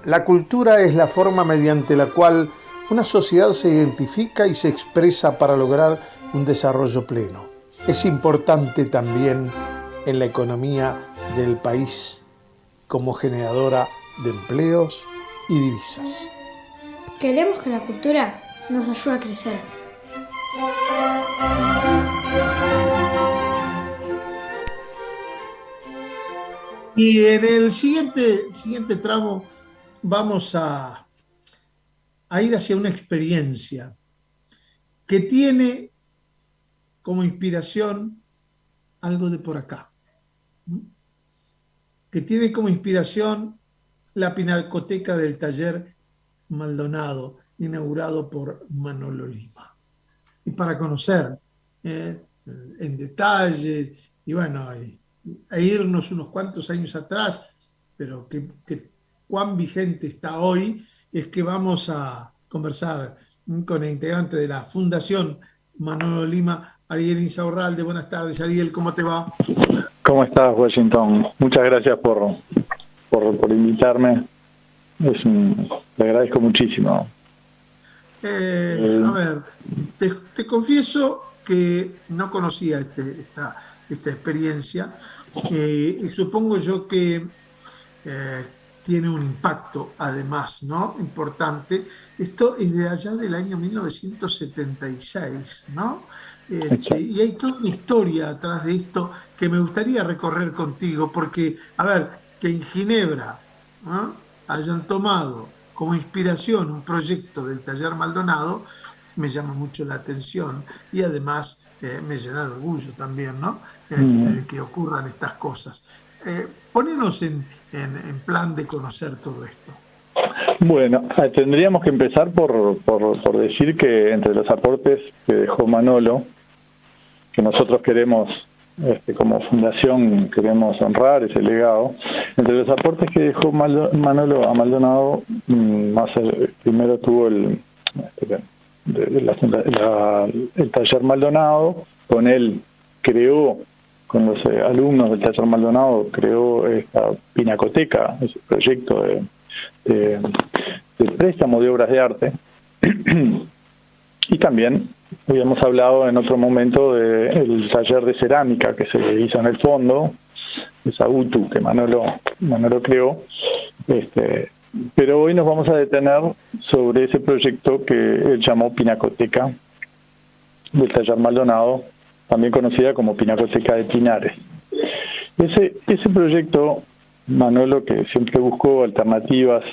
La cultura es la forma mediante la cual una sociedad se identifica y se expresa para lograr un desarrollo pleno. Es importante también en la economía del país como generadora de empleos y divisas. Queremos que la cultura nos ayude a crecer. Y en el siguiente tramo vamos a ir hacia una experiencia que tiene como inspiración algo de por acá, que tiene como inspiración la pinacoteca del taller Maldonado, inaugurado por Manolo Lima. Y para conocer en detalle, y bueno, e irnos unos cuantos años atrás, pero que cuán vigente está hoy, es que vamos a conversar con el integrante de la Fundación Manolo Lima, Ariel Insaurralde. Buenas tardes, Ariel, ¿cómo te va? ¿Cómo estás, Washington? Muchas gracias por invitarme. Te agradezco muchísimo. A ver, te confieso que no conocía esta experiencia y supongo yo que tiene un impacto además, ¿no? Importante. Esto es de allá del año 1976, ¿no? Y hay toda una historia atrás de esto que me gustaría recorrer contigo, porque, a ver, que en Ginebra, ¿no?, hayan tomado como inspiración un proyecto del Taller Maldonado, me llama mucho la atención y además me llena de orgullo también, ¿no? De que ocurran estas cosas. Ponenos en plan de conocer todo esto. Bueno, tendríamos que empezar por decir que entre los aportes que dejó Manolo, que nosotros queremos, como fundación, queremos honrar ese legado, entre los aportes que dejó Manolo a Maldonado, primero tuvo el Taller Maldonado. Con él creó, con los alumnos del Taller Maldonado, creó esta pinacoteca, ese proyecto de préstamo de obras de arte. Y también habíamos hablado en otro momento del taller de cerámica que se hizo en el fondo, esa UTU que Manolo creó. Pero hoy nos vamos a detener sobre ese proyecto que él llamó Pinacoteca del Taller Maldonado, también conocida como Pinacoteca de Pinares. Ese proyecto, Manolo, que siempre buscó alternativas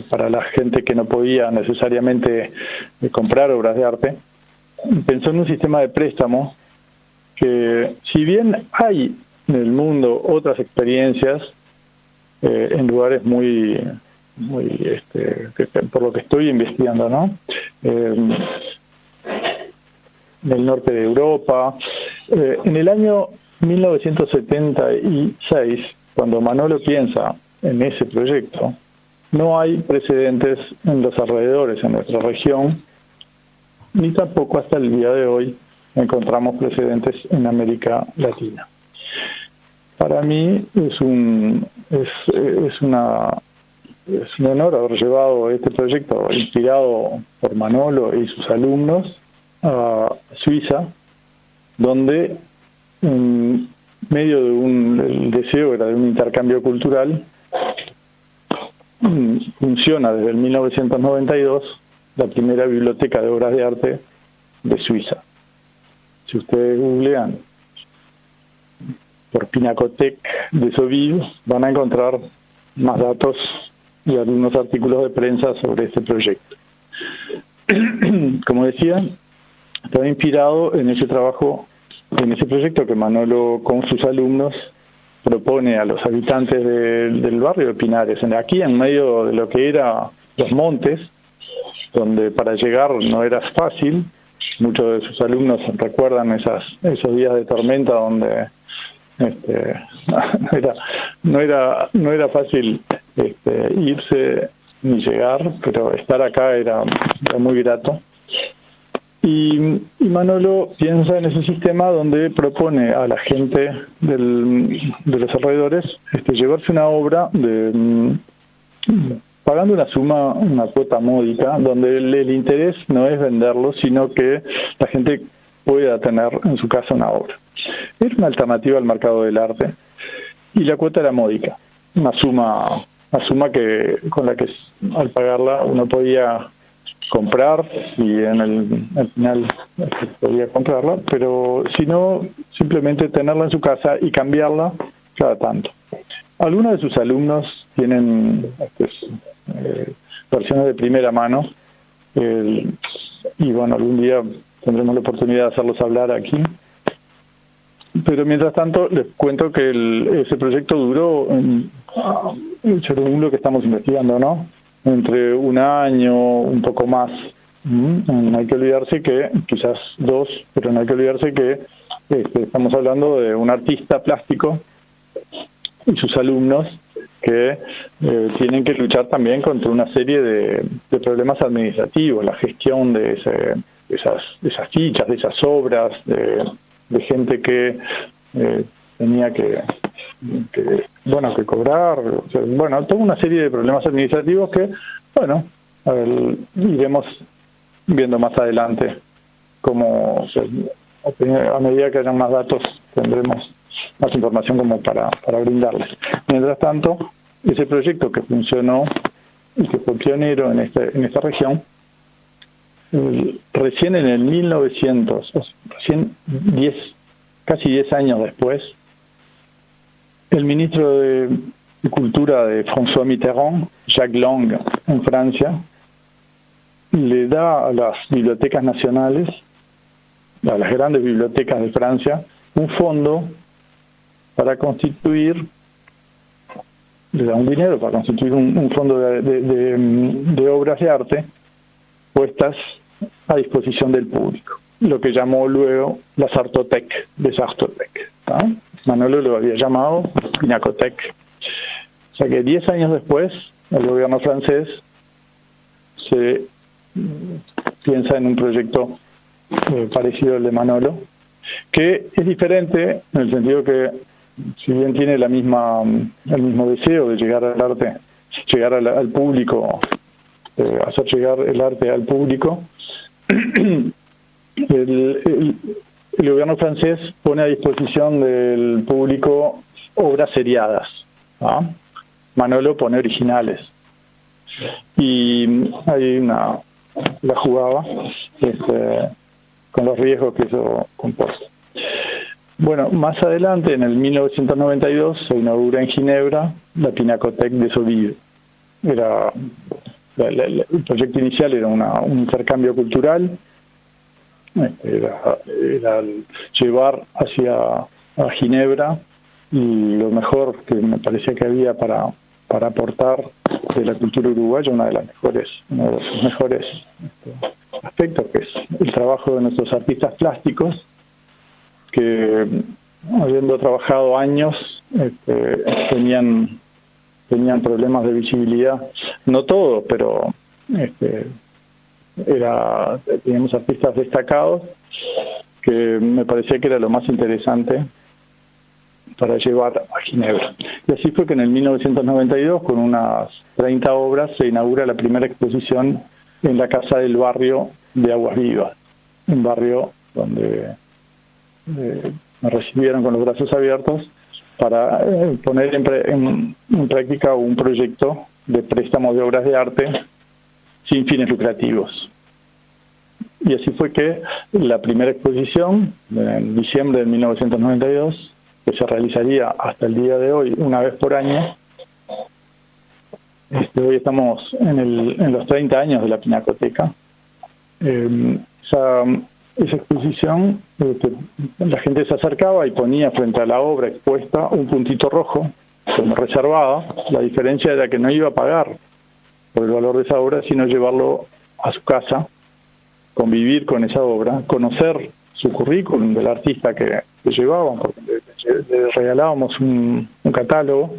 para la gente que no podía necesariamente comprar obras de arte, pensó en un sistema de préstamo que, si bien hay en el mundo otras experiencias en lugares muy por lo que estoy investigando, ¿no? En el norte de Europa. En el año 1976, cuando Manolo piensa en ese proyecto, no hay precedentes en los alrededores, en nuestra región, ni tampoco hasta el día de hoy encontramos precedentes en América Latina. Para mí es un honor haber llevado este proyecto, inspirado por Manolo y sus alumnos, a Suiza, donde en medio el deseo era de un intercambio cultural, funciona desde el 1992 la primera biblioteca de obras de arte de Suiza. Si ustedes googlean por Pinacothèque de Soviv, van a encontrar más datos y algunos artículos de prensa sobre este proyecto. Como decía, estaba inspirado en ese trabajo, en ese proyecto que Manolo con sus alumnos propone a los habitantes del barrio de Pinares, aquí en medio de lo que eran los montes, donde para llegar no era fácil. Muchos de sus alumnos recuerdan esos días de tormenta donde no era fácil irse ni llegar, pero estar acá era muy grato. Y Manolo piensa en ese sistema donde propone a la gente de los alrededores llevarse una obra de pagando una cuota módica, donde el interés no es venderlo, sino que la gente pueda tener en su casa una obra. Era una alternativa al mercado del arte, y la cuota era módica, una suma con la que al pagarla uno podía comprar, y al final podía comprarla, pero si no, simplemente tenerla en su casa y cambiarla cada tanto. Algunos de sus alumnos tienen versiones de primera mano, y bueno, algún día tendremos la oportunidad de hacerlos hablar aquí. Pero mientras tanto, les cuento que ese proyecto duró, según lo que estamos investigando, ¿no?, entre un año, un poco más. No hay que olvidarse que, quizás 2, pero no hay que olvidarse que estamos hablando de un artista plástico y sus alumnos que tienen que luchar también contra una serie de problemas administrativos, la gestión de esas fichas, de esas obras, de gente que tenía que cobrar, o sea, bueno, toda una serie de problemas administrativos que, bueno, iremos viendo más adelante cómo, o sea, a medida que hayan más datos tendremos más información como para brindarles. Mientras tanto, ese proyecto que funcionó y que fue pionero en esta región, recién en el 1900, casi 10 años después, el ministro de Cultura de François Mitterrand, Jacques Lang, en Francia, le da a las bibliotecas nacionales, a las grandes bibliotecas de Francia, un fondo para constituir, le da un dinero para constituir un fondo de obras de arte puestas a disposición del público, lo que llamó luego las Artothèques, les Artothèques, ¿no? Manolo lo había llamado Pinacothèque. O sea que 10 años después, el gobierno francés se piensa en un proyecto parecido al de Manolo, que es diferente en el sentido que, si bien tiene el mismo deseo de llegar al arte, llegar al público, hacer llegar el arte al público, el gobierno francés pone a disposición del público obras seriadas, ¿no? Manolo pone originales, y ahí la jugaba con los riesgos que eso comporta. Bueno, más adelante, en el 1992, se inaugura en Ginebra la Pinacothèque de Soubise. El proyecto inicial era un intercambio cultural, era llevar a Ginebra lo mejor que me parecía que había para aportar de la cultura uruguaya, uno de los mejores aspectos, que es el trabajo de nuestros artistas plásticos, que, habiendo trabajado años, tenían problemas de visibilidad, no todos, pero teníamos artistas destacados que me parecía que era lo más interesante para llevar a Ginebra. Y así fue que en el 1992, con unas 30 obras, se inaugura la primera exposición en la Casa del Barrio de Aguas Vivas, un barrio donde me recibieron con los brazos abiertos para poner en práctica un proyecto de préstamo de obras de arte sin fines lucrativos. Y así fue que la primera exposición, en diciembre de 1992, que se realizaría hasta el día de hoy una vez por año, hoy estamos en los 30 años de la Pinacoteca. Esa exposición, la gente se acercaba y ponía frente a la obra expuesta un puntito rojo, como reservada. La diferencia era que no iba a pagar por el valor de esa obra, sino llevarlo a su casa, convivir con esa obra, conocer su currículum del artista que llevaban, porque le regalábamos un catálogo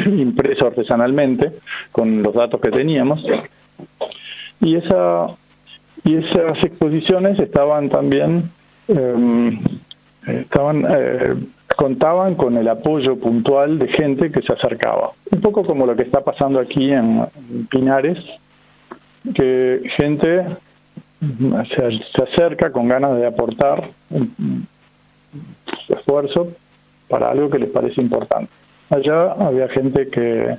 impreso artesanalmente con los datos que teníamos, y esas exposiciones estaban también contaban con el apoyo puntual de gente que se acercaba. Un poco como lo que está pasando aquí en Pinares, que gente se acerca con ganas de aportar su esfuerzo para algo que les parece importante. Allá había gente que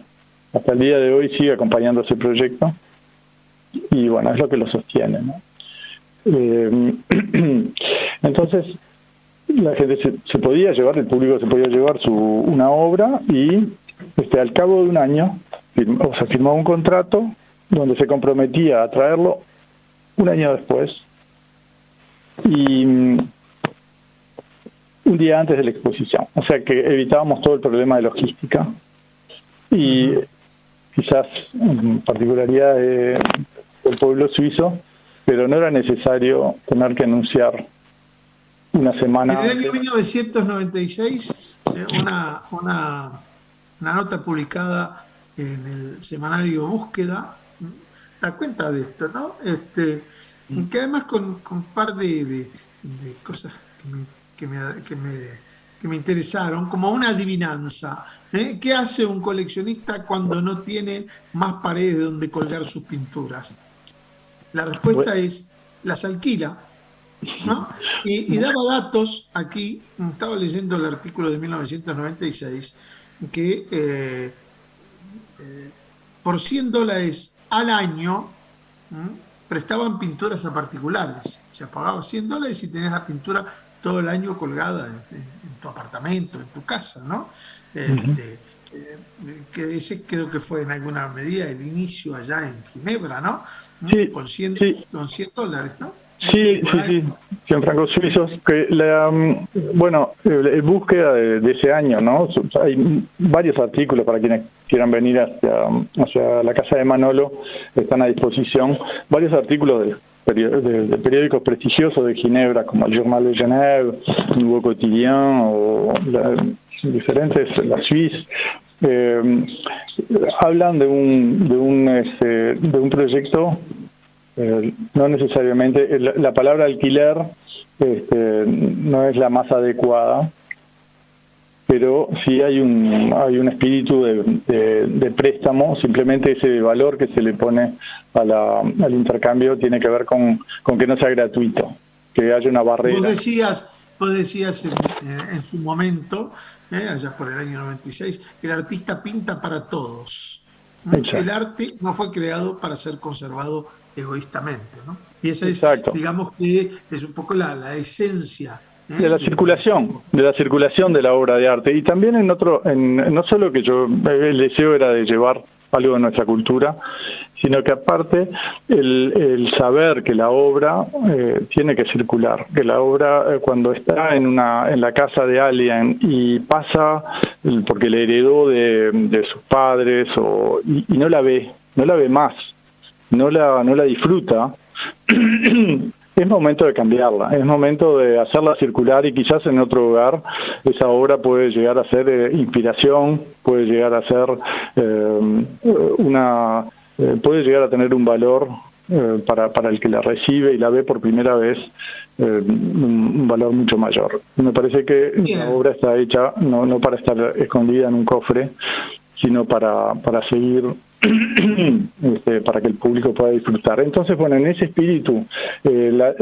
hasta el día de hoy sigue acompañando ese proyecto y bueno, es lo que lo sostiene, ¿no? Entonces la gente se podía llevar, el público se podía llevar una obra y al cabo de un año firmó un contrato donde se comprometía a traerlo un año después y un día antes de la exposición. O sea que evitábamos todo el problema de logística y quizás particularidad del pueblo suizo, pero no era necesario tener que anunciar una semana. En el año 1996, una nota publicada en el semanario Búsqueda da cuenta de esto, ¿no? Que además con un par de cosas que me interesaron, como una adivinanza. ¿Qué hace un coleccionista cuando no tiene más paredes donde colgar sus pinturas? La respuesta es, las alquila, ¿no? Y daba datos aquí, estaba leyendo el artículo de 1996, que por $100 al año prestaban pinturas a particulares. O sea, pagabas $100 y tenías la pintura todo el año colgada en tu apartamento, en tu casa, ¿no? Que ese creo que fue en alguna medida el inicio allá en Ginebra, ¿no? Sí, con $100, ¿no? Sí, 100 francos suizos. Que el búsqueda de ese año, ¿no? Hay varios artículos para quienes quieran venir hacia la casa de Manolo, están a disposición. Varios artículos de periódicos prestigiosos de Ginebra, como el Journal de Genève, Nouveau Quotidien o la Suisse. Hablan de un proyecto. No necesariamente, la palabra alquiler no es la más adecuada, pero sí hay un espíritu de préstamo. Simplemente ese valor que se le pone al intercambio tiene que ver con que no sea gratuito, que haya una barrera. Vos decías en su momento, allá por el año 96, el artista pinta para todos. Exacto. El arte no fue creado para ser conservado egoístamente, ¿no? Y esa es, digamos que es un poco la esencia de la circulación de la obra de arte. Y también no solo que el deseo era de llevar algo de nuestra cultura, sino que aparte el saber que la obra tiene que circular, que la obra cuando está en la casa de alguien y pasa porque le heredó de sus padres y no la ve más, no la disfruta, es momento de cambiarla, es momento de hacerla circular y quizás en otro lugar esa obra puede llegar a ser inspiración, puede llegar a ser puede llegar a tener un valor para el que la recibe y la ve por primera vez, un valor mucho mayor. Me parece que la obra está hecha no para estar escondida en un cofre, sino para seguir para que el público pueda disfrutar. Entonces, bueno, en ese espíritu, la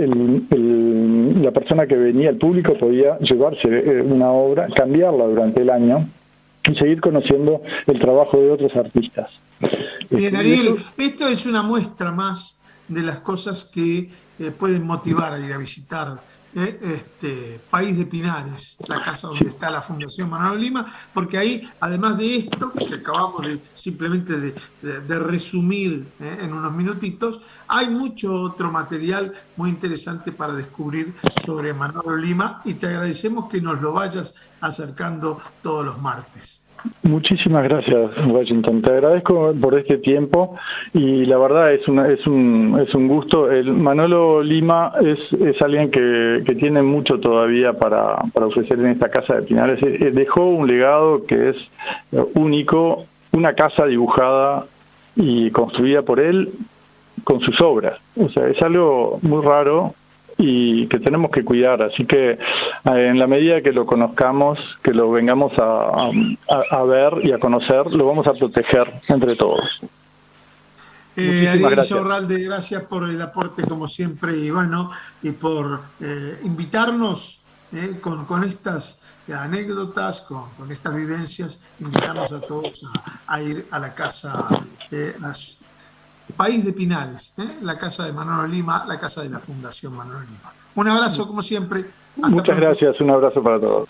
persona que venía, el público, podía llevarse una obra, cambiarla durante el año y seguir conociendo el trabajo de otros artistas. Bien, Ariel, esto es una muestra más de las cosas que pueden motivar a ir a visitar País de Pinares, la casa donde está la Fundación Manolo Lima, porque ahí, además de esto, que acabamos simplemente de resumir en unos minutitos, hay mucho otro material muy interesante para descubrir sobre Manolo Lima y te agradecemos que nos lo vayas acercando todos los martes. Muchísimas gracias, Washington. Te agradezco por este tiempo y la verdad es un gusto. Manolo Lima es alguien que tiene mucho todavía para ofrecer en esta casa de Pinares. Dejó un legado que es único, una casa dibujada y construida por él con sus obras. O sea, es algo muy raro y que tenemos que cuidar. Así que en la medida que lo conozcamos, que lo vengamos a ver y a conocer, lo vamos a proteger entre todos. Ariel Insaurralde, gracias por el aporte como siempre, y bueno, y por invitarnos con estas anécdotas, con estas vivencias, invitarnos a todos a ir a la casa País de Pinares, la casa de Manolo Lima, la casa de la Fundación Manolo Lima. Un abrazo como siempre. Muchas gracias, un abrazo para todos.